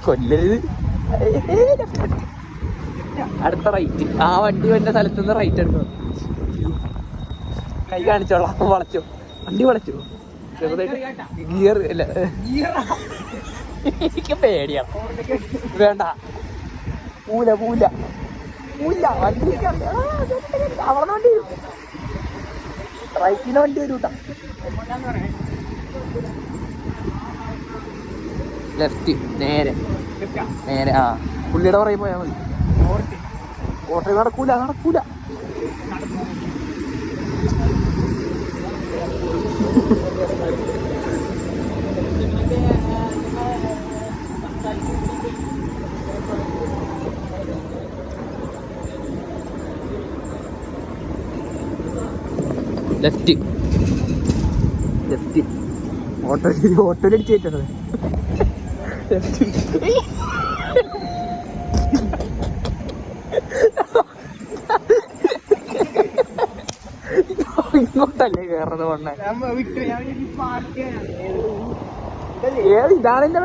കൊല്ലരുത്. അടുത്ത റൈറ്റ്. ആ വണ്ടി വന്ന സ്ഥലത്ത് നിന്ന് റൈറ്റ് എടുക്കണം. കൈ കാണിച്ചോളാം. വളച്ചോ, വണ്ടി വളച്ചോ. ചെറുതായിട്ട് ഗിയർ അല്ല, എനിക്ക് പേടിയാണ്. വേണ്ട, പൂല പൂല പൂല വണ്ടി അവിടെ വണ്ടി വരും. റൈറ്റിന് വണ്ടി വരും കേട്ടോ. ലെഫ്റ്റ്, നേരെ നേരെ. ആ പുള്ളിയുടെ പറയും പോയാൽ മതി. ഓട്ടോ നടക്കൂല നടക്കൂല. Left left. ഓട്ടോയിലടിച്ച് കയറ്റണത്. ലെഫ്റ്റ്. ഇങ്ങോട്ടല്ലേ കയറുന്നത്? കൊണ്ടേ ഏത് ഇതാണ് എന്റെ